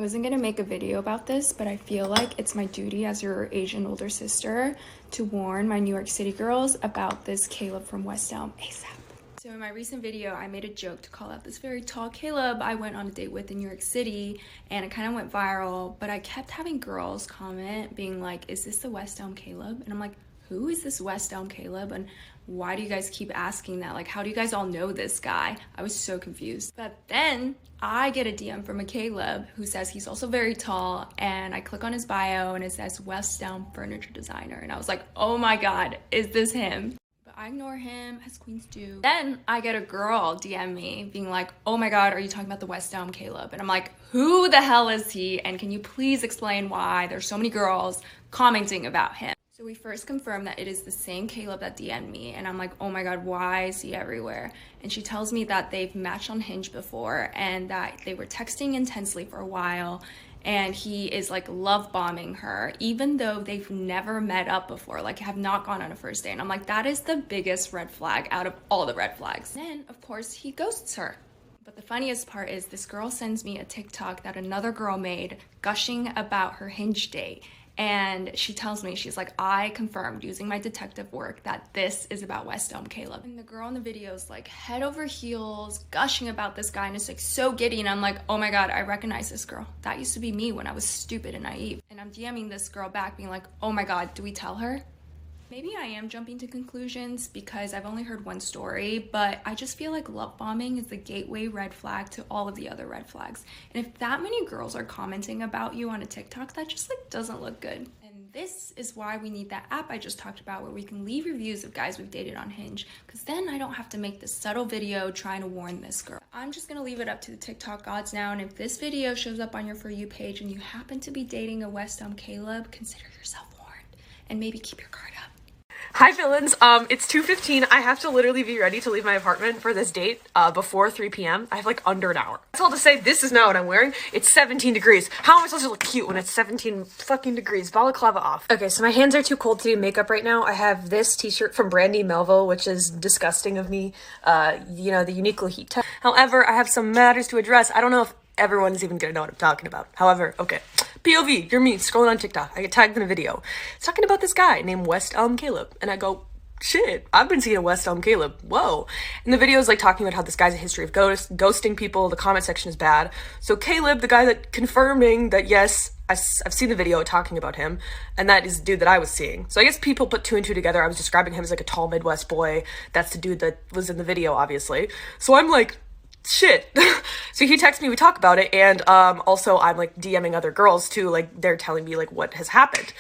wasn't gonna make a video about this, but I feel like it's my duty as your Asian older sister to warn my New York City girls about this Caleb from West Elm ASAP. So in my recent video, I made a joke to call out this very tall Caleb I went on a date with in New York City, and it kind of went viral, but I kept having girls comment being like, is this the West Elm Caleb? And I'm like, who is this West Elm Caleb? And why do you guys keep asking that? Like, how do you guys all know this guy? I was so confused. But then I get a DM from a Caleb who says he's also very tall, and I click on his bio and it says West Elm furniture designer. And I was like, oh my God, is this him? But I ignore him, as queens do. Then I get a girl DM me being like, oh my God, are you talking about the West Elm Caleb? And I'm like, who the hell is he? And can you please explain why there's so many girls commenting about him? So we first confirmed that it is the same Caleb that DM'd me, and I'm like, oh my God, why is he everywhere? And she tells me that they've matched on Hinge before and that they were texting intensely for a while, and he is like love bombing her, even though they've never met up before, like have not gone on a first date. And I'm like, that is the biggest red flag out of all the red flags. Then, of course, he ghosts her. But the funniest part is this girl sends me a TikTok that another girl made gushing about her Hinge date. And she tells me, she's like, I confirmed using my detective work that this is about West Elm Caleb. And the girl in the video is like head over heels, gushing about this guy, and it's like so giddy. And I'm like, oh my God, I recognize this girl. That used to be me when I was stupid and naive. And I'm DMing this girl back being like, oh my God, do we tell her? Maybe I am jumping to conclusions because I've only heard one story, but I just feel like love bombing is the gateway red flag to all of the other red flags. And if that many girls are commenting about you on a TikTok, that just like doesn't look good. And this is why we need that app I just talked about where we can leave reviews of guys we've dated on Hinge, because then I don't have to make this subtle video trying to warn this girl. I'm just gonna leave it up to the TikTok gods now, and if this video shows up on your For You page and you happen to be dating a West Elm Caleb, consider yourself warned and maybe keep your guard up. Hi villains, it's 2:15. I have to literally be ready to leave my apartment for this date before 3 p.m. I have like under an hour. That's all to say, this is not what I'm wearing. It's 17 degrees. How am I supposed to look cute when it's 17 fucking degrees? Balaclava off. Okay, so my hands are too cold to do makeup right now. I have this t-shirt from Brandy Melville, which is disgusting of me. You know, the Uniqlo heat tech. However, I have some matters to address. I don't know if everyone is even gonna know what I'm talking about. However, okay. POV, you're me, scrolling on TikTok. I get tagged in a video. It's talking about this guy named West Elm Caleb. And I go, shit, I've been seeing a West Elm Caleb. Whoa. And the video is like talking about how this guy's a history of ghosting people. The comment section is bad. So Caleb, the guy that confirming that, yes, I've seen the video talking about him, and that is the dude that I was seeing. So I guess people put two and two together. I was describing him as like a tall Midwest boy. That's the dude that was in the video, obviously. So I'm like, shit. So he texts me, we talk about it, and also I'm like DMing other girls too, like they're telling me like what has happened.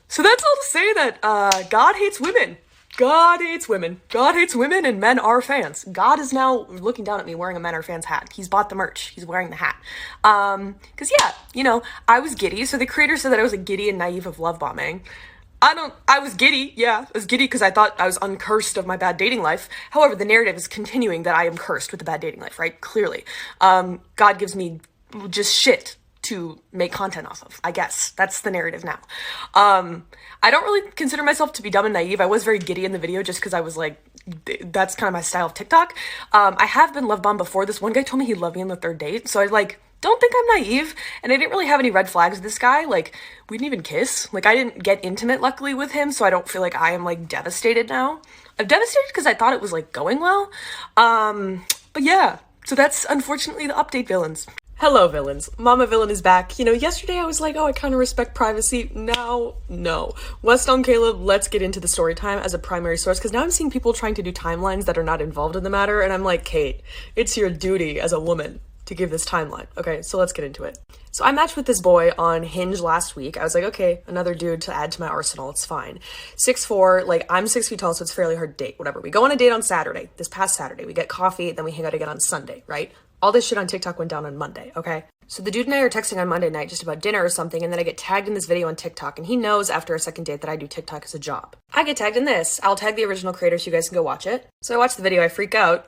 So that's all to say that God hates women. God hates women. God hates women, and men are fans. God is now looking down at me wearing a Men Are Fans hat. He's bought the merch. He's wearing the hat. Because yeah, you know, I was giddy. So the creator said that I was like giddy and naive of love bombing. I was giddy, yeah. I was giddy because I thought I was uncursed of my bad dating life. However, the narrative is continuing that I am cursed with the bad dating life, right? Clearly. God gives me just shit to make content off of, I guess. That's the narrative now. I don't really consider myself to be dumb and naive. I was very giddy in the video just because I was like, that's kind of my style of TikTok. I have been love bombed before. This one guy told me he loved me on the third date, so I like, don't think I'm naive, and I didn't really have any red flags with this guy. Like, we didn't even kiss. Like, I didn't get intimate, luckily, with him, so I don't feel like I am, like, devastated now. I'm devastated because I thought it was, like, going well. But yeah, so that's, unfortunately, the update, villains. Hello, villains. Mama Villain is back. You know, yesterday I was like, oh, I kind of respect privacy. Now, no. West Elm Caleb, let's get into the story time as a primary source, because now I'm seeing people trying to do timelines that are not involved in the matter, and I'm like, Kate, it's your duty as a woman to give this timeline. Okay, so let's get into it. So I matched with this boy on Hinge last week. I was like, okay, another dude to add to my arsenal. It's fine. 6'4", like I'm 6 feet tall, so it's fairly hard to date, whatever. We go on a date on Saturday, this past Saturday. We get coffee, then we hang out again on Sunday, right? All this shit on TikTok went down on Monday, okay? So the dude and I are texting on Monday night just about dinner or something, and then I get tagged in this video on TikTok, and he knows after a second date that I do TikTok as a job. I get tagged in this. I'll tag the original creator so you guys can go watch it. So I watch the video, I freak out.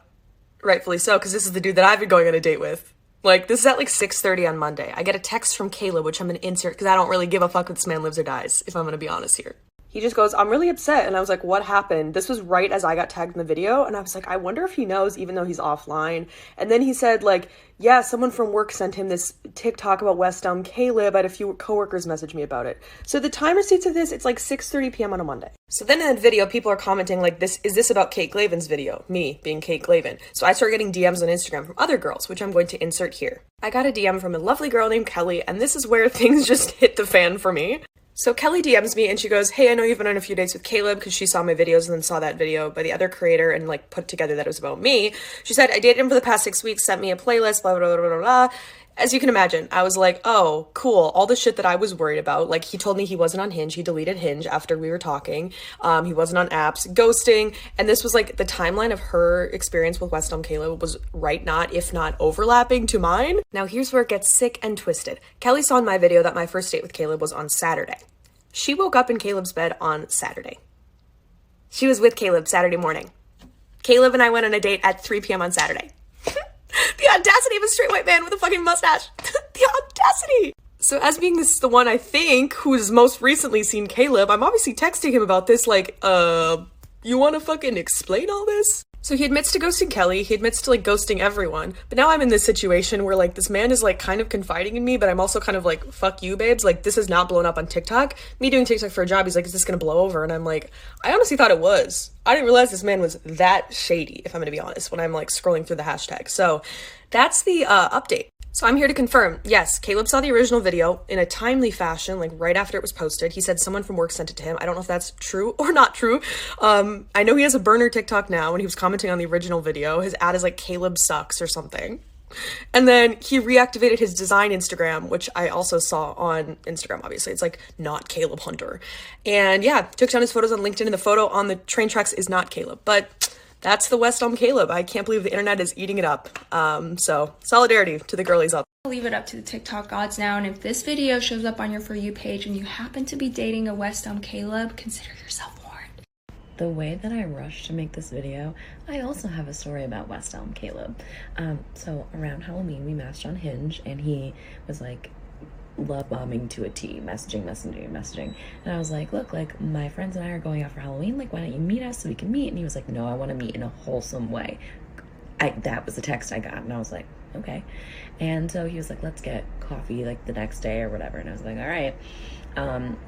Rightfully so, because this is the dude that I've been going on a date with. Like, this is at like 6:30 on Monday. I get a text from Caleb, which I'm gonna insert because I don't really give a fuck if this man lives or dies, if I'm gonna be honest here. He just goes, I'm really upset. And I was like, what happened? This was right as I got tagged in the video. And I was like, I wonder if he knows, even though he's offline. And then he said, like, yeah, someone from work sent him this TikTok about West Elm Caleb. I had a few coworkers message me about it. So the time receipts of this, it's like 6:30 p.m. on a Monday. So then in that video, people are commenting like, is this about Kate Glaven's video? Me being Kate Glaven. So I started getting DMs on Instagram from other girls, which I'm going to insert here. I got a DM from a lovely girl named Kelly, and this is where things just hit the fan for me. So Kelly DMs me and she goes, hey, I know you've been on a few dates with Caleb, because she saw my videos and then saw that video by the other creator and like put together that it was about me. She said, I dated him for the past 6 weeks, sent me a playlist, blah, blah, blah, blah, blah. As you can imagine, I was like, oh, cool. All the shit that I was worried about. Like, he told me he wasn't on Hinge. He deleted Hinge after we were talking. He wasn't on apps, ghosting. And this was like the timeline of her experience with West Elm Caleb was right, not, if not overlapping to mine. Now here's where it gets sick and twisted. Kelly saw in my video that my first date with Caleb was on Saturday. She woke up in Caleb's bed on Saturday. She was with Caleb Saturday morning. Caleb and I went on a date at 3 p.m. on Saturday. The audacity of a straight white man with a fucking mustache. The audacity. So as being this the one I think who's most recently seen Caleb, I'm obviously texting him about this like, you want to fucking explain all this? So he admits to ghosting Kelly, he admits to like ghosting everyone, but now I'm in this situation where like this man is like kind of confiding in me, but I'm also kind of like, fuck you babes, like this has not blown up on TikTok. Me doing TikTok for a job, he's like, is this gonna blow over? And I'm like, I honestly thought it was. I didn't realize this man was that shady, if I'm gonna be honest, when I'm like scrolling through the hashtag. So that's the update. So I'm here to confirm, yes, Caleb saw the original video in a timely fashion, like right after it was posted. He said someone from work sent it to him. I don't know if that's true or not true. I know he has a burner TikTok now, and he was commenting on the original video. His ad is like Caleb sucks or something. And then he reactivated his design Instagram, which I also saw on Instagram, obviously. It's like not Caleb Hunter. And yeah, took down his photos on LinkedIn, and the photo on the train tracks is not Caleb. But that's the West Elm Caleb. I can't believe the internet is eating it up. So solidarity to the girlies out. I'll leave it up to the TikTok gods now, and if this video shows up on your For You page and you happen to be dating a West Elm Caleb, consider yourself warned. The way that I rushed to make this video, I also have a story about West Elm Caleb. So around Halloween, we matched on Hinge, and he was like, love bombing to a T, messaging. And I was like, look, like my friends and I are going out for Halloween, like why don't you meet us so we can meet? And he was like, no, I want to meet in a wholesome way. That was the text I got, and I was like, okay. And so he was like, let's get coffee like the next day or whatever. And I was like, all right.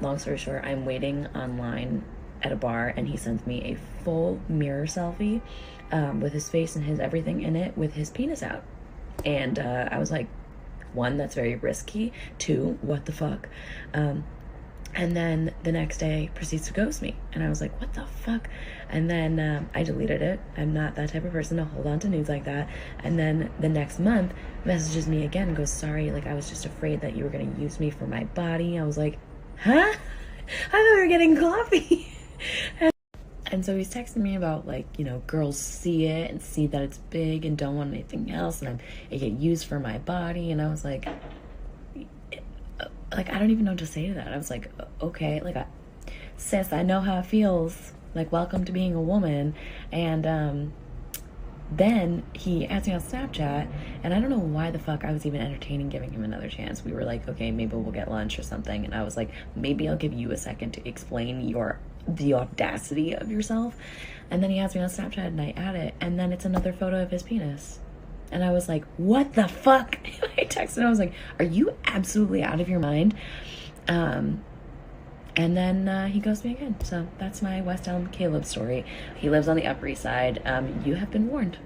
Long story short, I'm waiting online at a bar, and he sends me a full mirror selfie with his face and his everything in it with his penis out. And I was like, one, that's very risky. Two, what the fuck? And then the next day proceeds to ghost me. And I was like, what the fuck? And then I deleted it. I'm not that type of person to hold on to news like that. And then the next month messages me again and goes, sorry, like I was just afraid that you were going to use me for my body. I was like, huh? I thought we were getting coffee. And so he's texting me about like, you know, girls see it and see that it's big and don't want anything else, and it get used for my body. And I was like, I don't even know what to say to that. I was like, okay, like, sis, I know how it feels. Like, welcome to being a woman. And then he asked me on Snapchat, and I don't know why the fuck I was even entertaining giving him another chance. We were like, okay, maybe we'll get lunch or something. And I was like, maybe I'll give you a second to explain the audacity of yourself. And then he asked me on Snapchat, and I add it, and then it's another photo of his penis. And I was like, what the fuck? I texted him, I was like, are you absolutely out of your mind? And then he ghosted me again. So that's my West Elm Caleb story. He lives on the Upper East Side. You have been warned.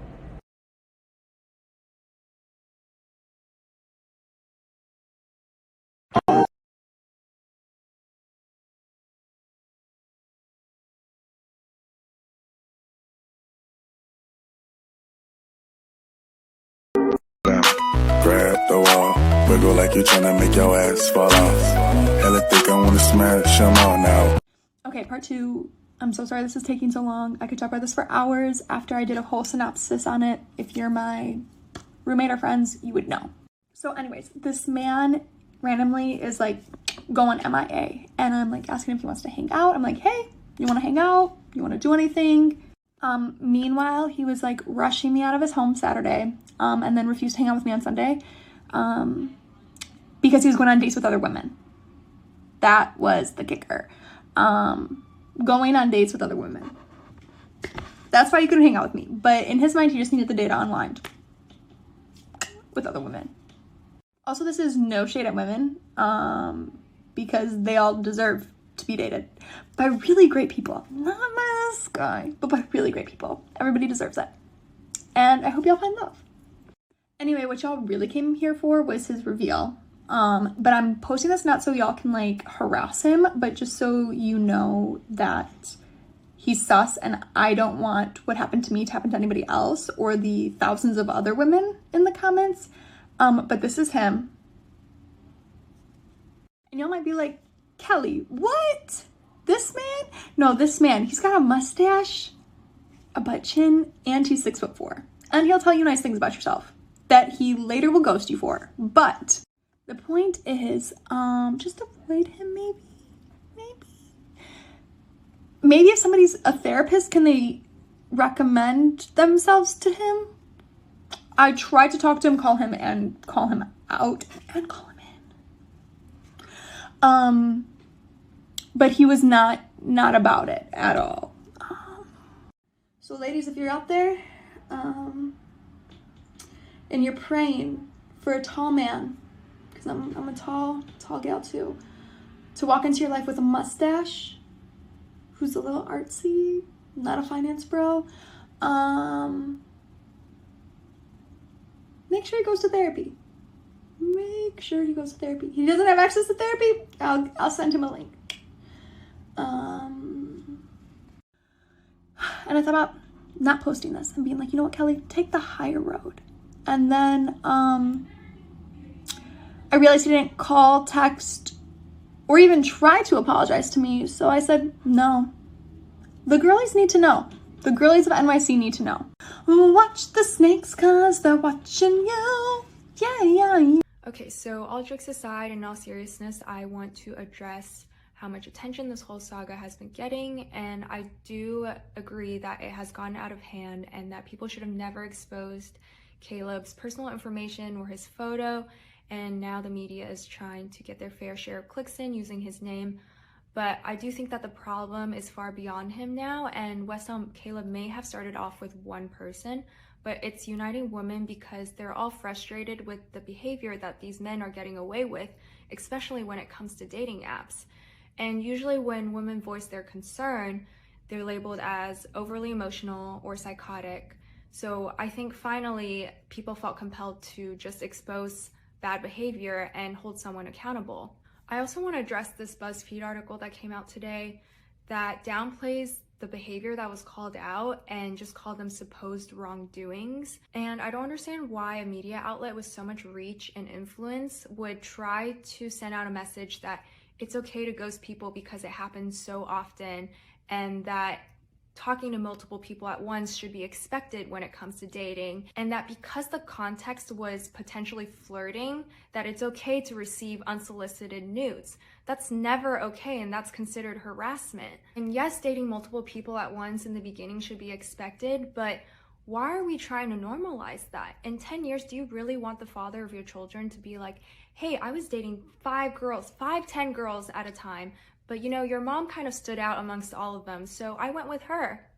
Grab the wall, wiggle like you're trying to make your ass fall off. Hella think I wanna smash them all now. Okay, part two. I'm so sorry this is taking so long. I could talk about this for hours after I did a whole synopsis on it. If you're my roommate or friends, you would know. So anyways, this man randomly is like going MIA, and I'm like asking if he wants to hang out. I'm like, hey, you want to hang out? You want to do anything? Meanwhile, he was like rushing me out of his home Saturday, and then refused to hang out with me on Sunday, because he was going on dates with other women. That was the kicker. going on dates with other women. That's why he couldn't hang out with me. But in his mind, he just needed the data online with other women. Also, this is no shade at women, because they all deserve to be dated by really great people. Not this guy, but by really great people. Everybody deserves it. And I hope y'all find love. Anyway, what y'all really came here for was his reveal. But I'm posting this not so y'all can like harass him, but just so you know that he's sus, and I don't want what happened to me to happen to anybody else or the thousands of other women in the comments. But this is him. And y'all might be like, Kelly, what? This man? No, this man, he's got a mustache, a butt chin, and he's 6'4". And he'll tell you nice things about yourself that he later will ghost you for. But the point is, just avoid him maybe. Maybe if somebody's a therapist, can they recommend themselves to him? I tried to talk to him, call him out, and call him in. But he was not about it at all. So ladies, if you're out there, and you're praying for a tall man, because I'm a tall gal too, to walk into your life with a mustache, who's a little artsy, not a finance bro, make sure he goes to therapy. Make sure he goes to therapy. He doesn't have access to therapy, I'll send him a link. And I thought about not posting this and being like, you know what, Kelly, take the higher road. And then I realized he didn't call, text, or even try to apologize to me. So I said, no. The girlies need to know. The girlies of NYC need to know. Watch the snakes, cause they're watching you. Yeah. Okay, so all jokes aside, in all seriousness, I want to address how much attention this whole saga has been getting, and I do agree that it has gotten out of hand and that people should have never exposed Caleb's personal information or his photo, and now the media is trying to get their fair share of clicks in using his name. But I do think that the problem is far beyond him now, and West Elm Caleb may have started off with one person, but it's uniting women because they're all frustrated with the behavior that these men are getting away with, especially when it comes to dating apps. And usually when women voice their concern, they're labeled as overly emotional or psychotic. So I think finally people felt compelled to just expose bad behavior and hold someone accountable. I also want to address this BuzzFeed article that came out today that downplays the behavior that was called out and just called them supposed wrongdoings. And I don't understand why a media outlet with so much reach and influence would try to send out a message that it's okay to ghost people because it happens so often, and that talking to multiple people at once should be expected when it comes to dating, and that because the context was potentially flirting, that it's okay to receive unsolicited nudes. That's never okay, and that's considered harassment. And yes, dating multiple people at once in the beginning should be expected, but why are we trying to normalize that? In 10 years, do you really want the father of your children to be like, hey, I was dating 10 girls at a time, but you know, your mom kind of stood out amongst all of them, so I went with her.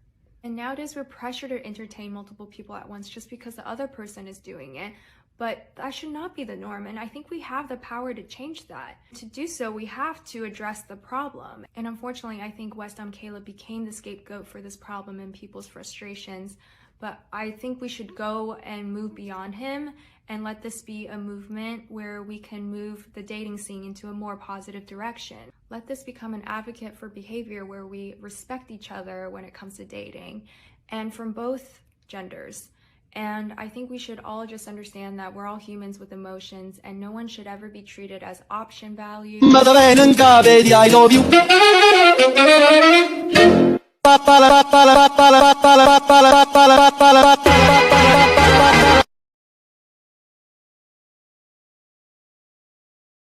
And nowadays we're pressured to entertain multiple people at once just because the other person is doing it, but that should not be the norm, and I think we have the power to change that. To do so, we have to address the problem. And unfortunately, I think West Elm Caleb became the scapegoat for this problem and people's frustrations, but I think we should go and move beyond him and let this be a movement where we can move the dating scene into a more positive direction. Let this become an advocate for behavior where we respect each other when it comes to dating, and from both genders. And I think we should all just understand that we're all humans with emotions, and no one should ever be treated as option value. I love you.